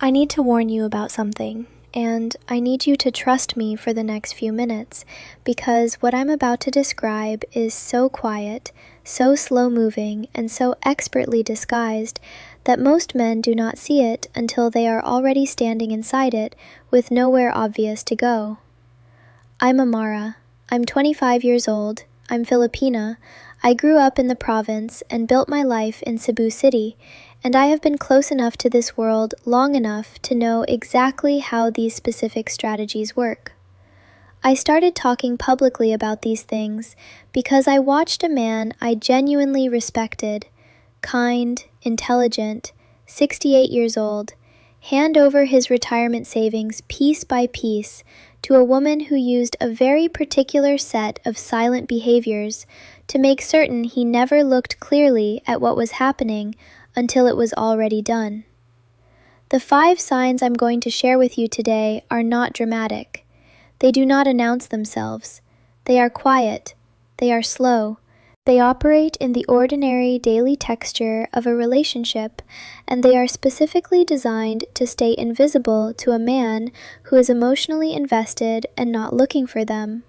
I need to warn you about something, and I need you to trust me for the next few minutes, because what I'm about to describe is so quiet, so slow-moving, and so expertly disguised that most men do not see it until they are already standing inside it with nowhere obvious to go. I'm Amara. I'm 25 years old. I'm Filipina. I grew up in the province and built my life in Cebu City, and I have been close enough to this world long enough to know exactly how these specific strategies work. I started talking publicly about these things because I watched a man I genuinely respected, kind, intelligent, 68 years old, hand over his retirement savings piece by piece to a woman who used a very particular set of silent behaviors to make certain he never looked clearly at what was happening until it was already done. The 5 signs I'm going to share with you today are not dramatic. They do not announce themselves. They are quiet. They are slow. They operate in the ordinary daily texture of a relationship, and they are specifically designed to stay invisible to a man who is emotionally invested and not looking for them.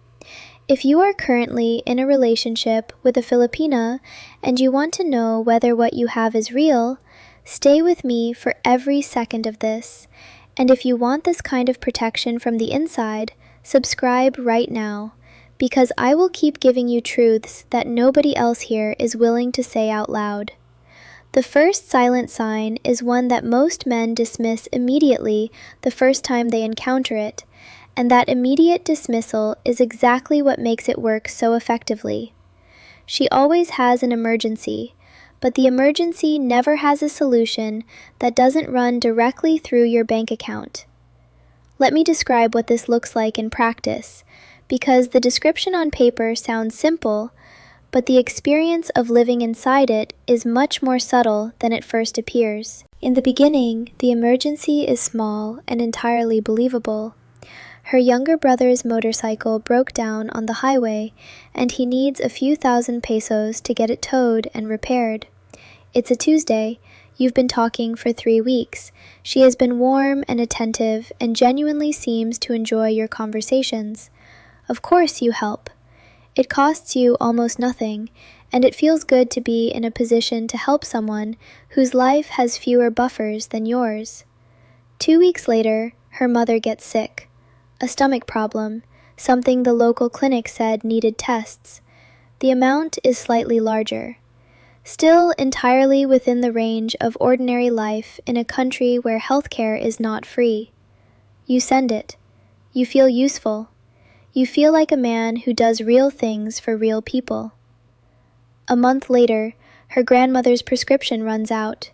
If you are currently in a relationship with a Filipina and you want to know whether what you have is real, stay with me for every second of this. And if you want this kind of protection from the inside, subscribe right now, because I will keep giving you truths that nobody else here is willing to say out loud. The first silent sign is one that most men dismiss immediately the first time they encounter it, and that immediate dismissal is exactly what makes it work so effectively. She always has an emergency, but the emergency never has a solution that doesn't run directly through your bank account. Let me describe what this looks like in practice, because the description on paper sounds simple, but the experience of living inside it is much more subtle than it first appears. In the beginning, the emergency is small and entirely believable. Her younger brother's motorcycle broke down on the highway, and he needs a few thousand pesos to get it towed and repaired. It's a Tuesday. You've been talking for 3 weeks. She has been warm and attentive and genuinely seems to enjoy your conversations. Of course you help. It costs you almost nothing, and it feels good to be in a position to help someone whose life has fewer buffers than yours. 2 weeks later, her mother gets sick. A stomach problem, something the local clinic said needed tests. The amount is slightly larger. Still entirely within the range of ordinary life in a country where healthcare is not free. You send it. You feel useful. You feel like a man who does real things for real people. A month later, her grandmother's prescription runs out.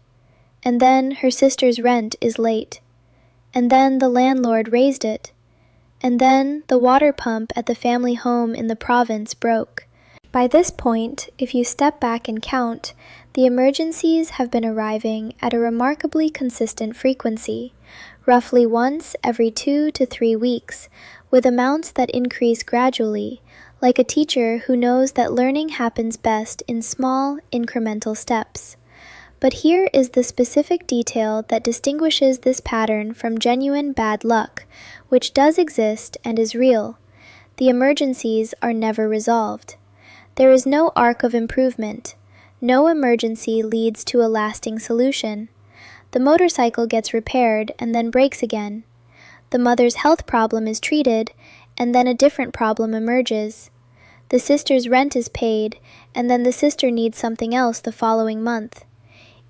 And then her sister's rent is late. And then the landlord raised it. And then the water pump at the family home in the province broke. By this point, if you step back and count, the emergencies have been arriving at a remarkably consistent frequency, roughly once every 2 to 3 weeks, with amounts that increase gradually, like a teacher who knows that learning happens best in small, incremental steps. But here is the specific detail that distinguishes this pattern from genuine bad luck, which does exist and is real. The emergencies are never resolved. There is no arc of improvement. No emergency leads to a lasting solution. The motorcycle gets repaired and then breaks again. The mother's health problem is treated, and then a different problem emerges. The sister's rent is paid, and then the sister needs something else the following month.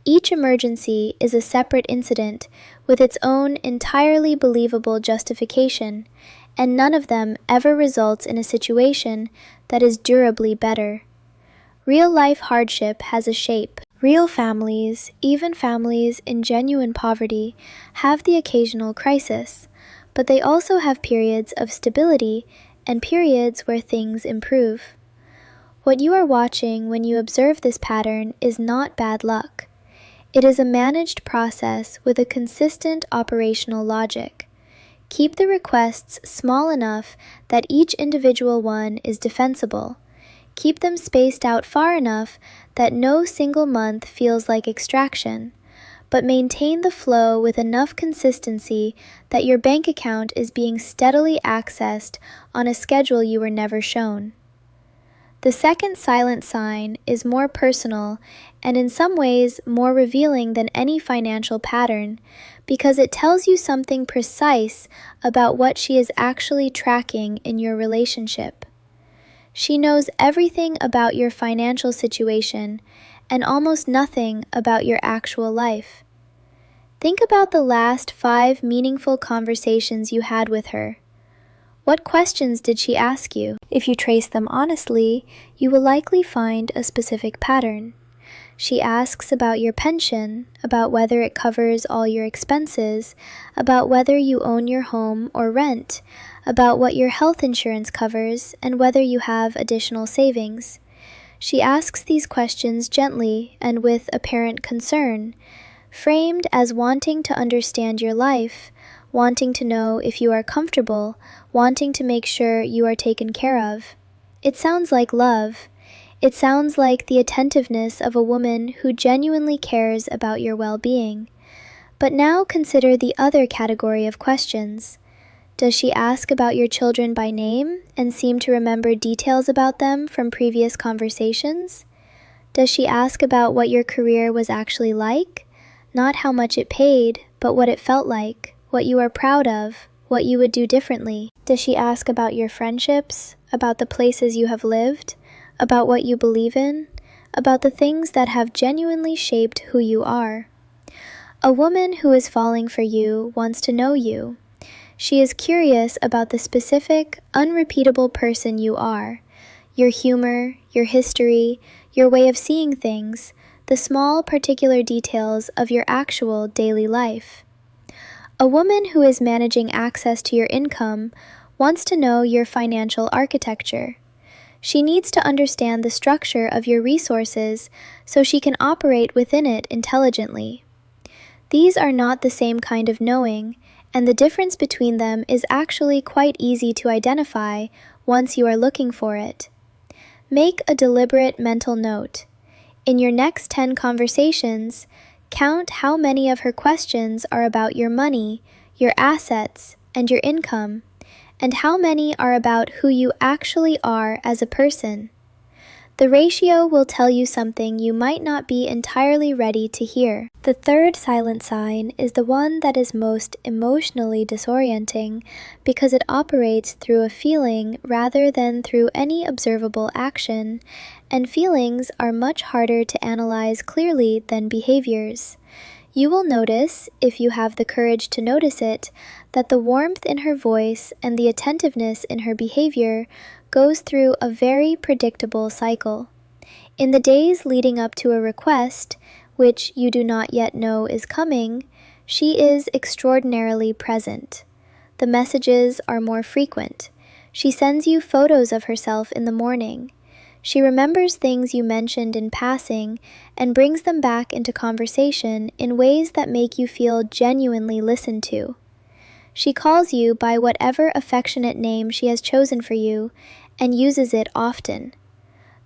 Each emergency is a separate incident with its own entirely believable justification, and none of them ever results in a situation that is durably better. Real-life hardship has a shape. Real families, even families in genuine poverty, have the occasional crisis, but they also have periods of stability and periods where things improve. What you are watching when you observe this pattern is not bad luck. It is a managed process with a consistent operational logic. Keep the requests small enough that each individual one is defensible. Keep them spaced out far enough that no single month feels like extraction. but maintain the flow with enough consistency that your bank account is being steadily accessed on a schedule you were never shown. The second silent sign is more personal and in some ways more revealing than any financial pattern because it tells you something precise about what she is actually tracking in your relationship. She knows everything about your financial situation and almost nothing about your actual life. Think about the last 5 meaningful conversations you had with her. What questions did she ask you? If you trace them honestly, you will likely find a specific pattern. She asks about your pension, about whether it covers all your expenses, about whether you own your home or rent, about what your health insurance covers, and whether you have additional savings. She asks these questions gently and with apparent concern, framed as wanting to understand your life, wanting to know if you are comfortable, wanting to make sure you are taken care of. It sounds like love. It sounds like the attentiveness of a woman who genuinely cares about your well-being. But now consider the other category of questions. Does she ask about your children by name and seem to remember details about them from previous conversations? Does she ask about what your career was actually like? Not how much it paid, but what it felt like, what you are proud of, what you would do differently. Does she ask about your friendships, about the places you have lived, about what you believe in, about the things that have genuinely shaped who you are? A woman who is falling for you wants to know you. She is curious about the specific, unrepeatable person you are, your humor, your history, your way of seeing things, the small particular details of your actual daily life. A woman who is managing access to your income wants to know your financial architecture. She needs to understand the structure of your resources so she can operate within it intelligently. These are not the same kind of knowing, and the difference between them is actually quite easy to identify once you are looking for it. Make a deliberate mental note. In your next 10 conversations, count how many of her questions are about your money, your assets, and your income, and how many are about who you actually are as a person. The ratio will tell you something you might not be entirely ready to hear. The third silent sign is the one that is most emotionally disorienting because it operates through a feeling rather than through any observable action, and feelings are much harder to analyze clearly than behaviors. You will notice, if you have the courage to notice it, that the warmth in her voice and the attentiveness in her behavior goes through a very predictable cycle. In the days leading up to a request, which you do not yet know is coming, she is extraordinarily present. The messages are more frequent. She sends you photos of herself in the morning. She remembers things you mentioned in passing and brings them back into conversation in ways that make you feel genuinely listened to. She calls you by whatever affectionate name she has chosen for you and uses it often.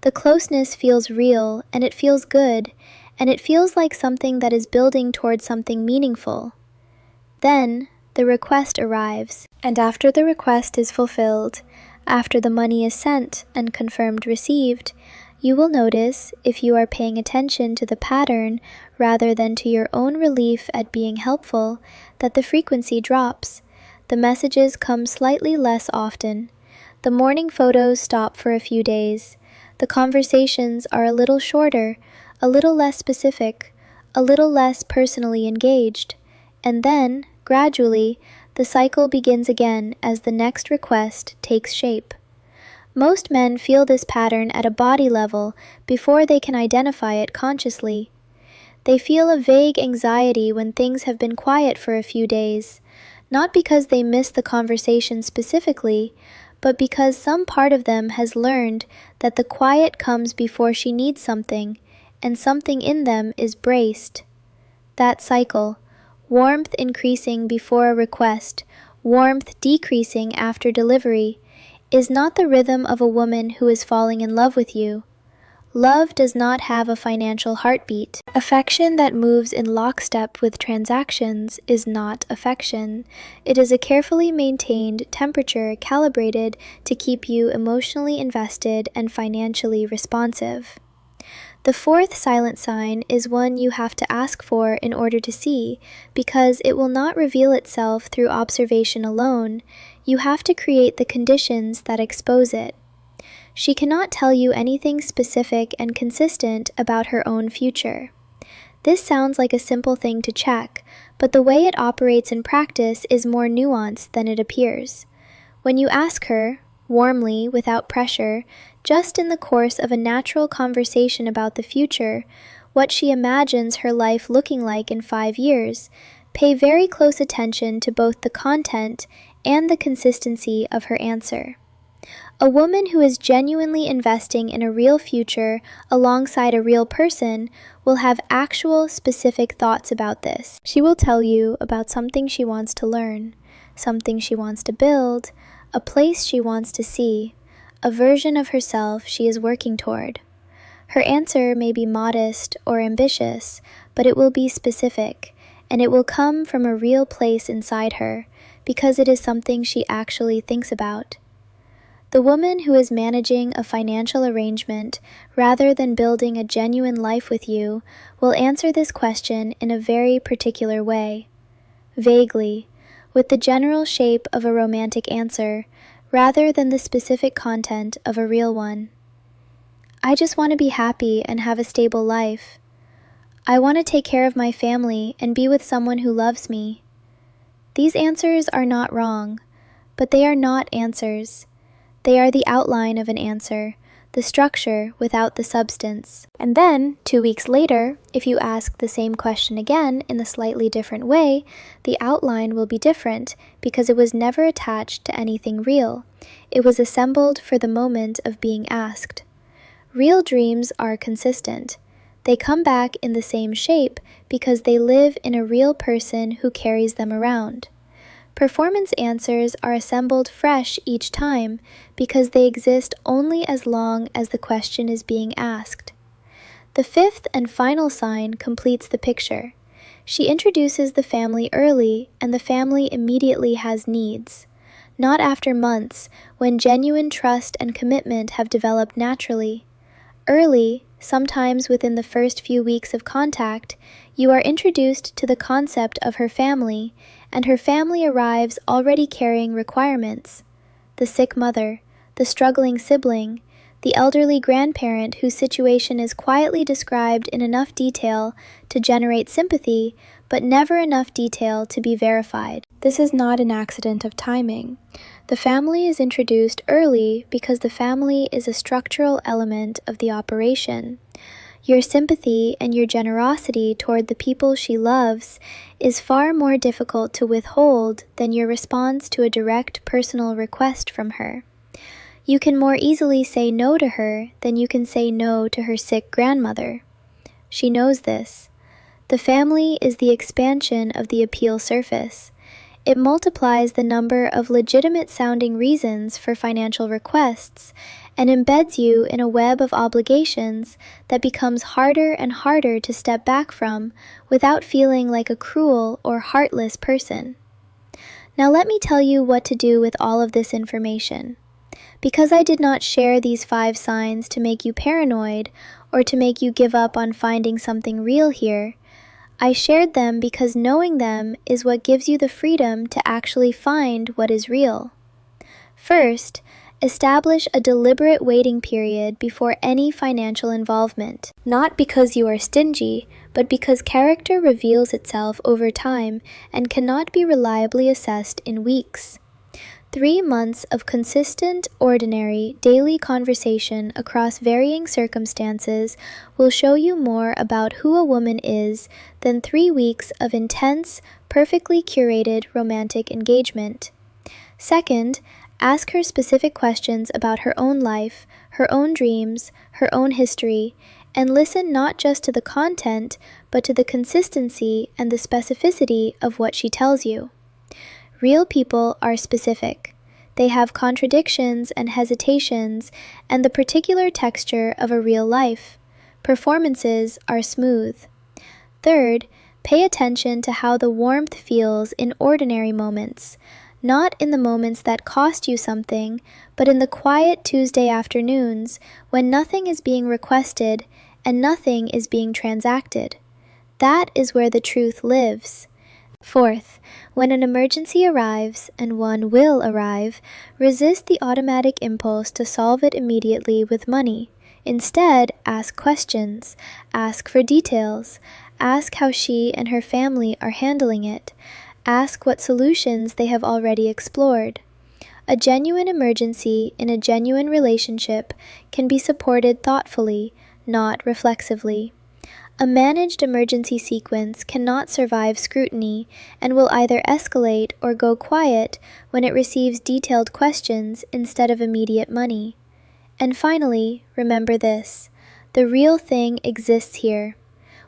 The closeness feels real, and it feels good, and it feels like something that is building towards something meaningful. Then, the request arrives, and after the request is fulfilled, after the money is sent and confirmed received, you will notice, if you are paying attention to the pattern rather than to your own relief at being helpful, that the frequency drops. The messages come slightly less often. The morning photos stop for a few days. The conversations are a little shorter, a little less specific, a little less personally engaged. And then, gradually, the cycle begins again as the next request takes shape. Most men feel this pattern at a body level before they can identify it consciously. They feel a vague anxiety when things have been quiet for a few days, not because they miss the conversation specifically, but because some part of them has learned that the quiet comes before she needs something, and something in them is braced. That cycle, warmth increasing before a request, warmth decreasing after delivery, is not the rhythm of a woman who is falling in love with you. Love does not have a financial heartbeat. Affection that moves in lockstep with transactions is not affection. It is a carefully maintained temperature calibrated to keep you emotionally invested and financially responsive. The fourth silent sign is one you have to ask for in order to see, because it will not reveal itself through observation alone. You have to create the conditions that expose it. She cannot tell you anything specific and consistent about her own future. This sounds like a simple thing to check, but the way it operates in practice is more nuanced than it appears. When you ask her, warmly, without pressure, just in the course of a natural conversation about the future, what she imagines her life looking like in 5 years, pay very close attention to both the content and the consistency of her answer. A woman who is genuinely investing in a real future alongside a real person will have actual, specific thoughts about this. She will tell you about something she wants to learn, something she wants to build, a place she wants to see, a version of herself she is working toward. Her answer may be modest or ambitious, but it will be specific, and it will come from a real place inside her, because it is something she actually thinks about. The woman who is managing a financial arrangement rather than building a genuine life with you will answer this question in a very particular way. Vaguely, with the general shape of a romantic answer, rather than the specific content of a real one. I just want to be happy and have a stable life. I want to take care of my family and be with someone who loves me. These answers are not wrong, but they are not answers. They are the outline of an answer, the structure without the substance. And then, 2 weeks later, if you ask the same question again in a slightly different way, the outline will be different because it was never attached to anything real. It was assembled for the moment of being asked. Real dreams are consistent. They come back in the same shape because they live in a real person who carries them around. Performance answers are assembled fresh each time because they exist only as long as the question is being asked. The fifth and final sign completes the picture. She introduces the family early, and the family immediately has needs. Not after months, when genuine trust and commitment have developed naturally. Early, sometimes within the first few weeks of contact, you are introduced to the concept of her family, and her family arrives already carrying requirements. The sick mother, the struggling sibling, the elderly grandparent whose situation is quietly described in enough detail to generate sympathy, but never enough detail to be verified. This is not an accident of timing. The family is introduced early because the family is a structural element of the operation. Your sympathy and your generosity toward the people she loves is far more difficult to withhold than your response to a direct personal request from her. You can more easily say no to her than you can say no to her sick grandmother. She knows this. The family is the expansion of the appeal surface. It multiplies the number of legitimate-sounding reasons for financial requests and embeds you in a web of obligations that becomes harder and harder to step back from without feeling like a cruel or heartless person. Now let me tell you what to do with all of this information. Because I did not share these 5 signs to make you paranoid or to make you give up on finding something real here, I shared them because knowing them is what gives you the freedom to actually find what is real. First, establish a deliberate waiting period before any financial involvement, not because you are stingy, but because character reveals itself over time and cannot be reliably assessed in weeks. 3 months of consistent, ordinary, daily conversation across varying circumstances will show you more about who a woman is than 3 weeks of intense, perfectly curated romantic engagement. Second, ask her specific questions about her own life, her own dreams, her own history, and listen not just to the content, but to the consistency and the specificity of what she tells you. Real people are specific. They have contradictions and hesitations and the particular texture of a real life. Performances are smooth. Third, pay attention to how the warmth feels in ordinary moments, not in the moments that cost you something, but in the quiet Tuesday afternoons when nothing is being requested and nothing is being transacted. That is where the truth lives. Fourth, when an emergency arrives, and one will arrive, resist the automatic impulse to solve it immediately with money. Instead, ask questions, ask for details, ask how she and her family are handling it, ask what solutions they have already explored. A genuine emergency in a genuine relationship can be supported thoughtfully, not reflexively. A managed emergency sequence cannot survive scrutiny and will either escalate or go quiet when it receives detailed questions instead of immediate money. And finally, remember this: the real thing exists here.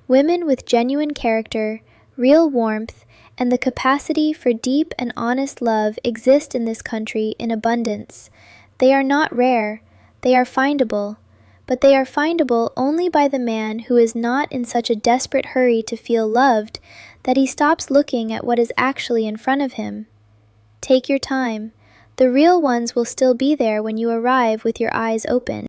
Women with genuine character, real warmth, and the capacity for deep and honest love exist in this country in abundance. They are not rare, they are findable. But they are findable only by the man who is not in such a desperate hurry to feel loved that he stops looking at what is actually in front of him. Take your time. The real ones will still be there when you arrive with your eyes open.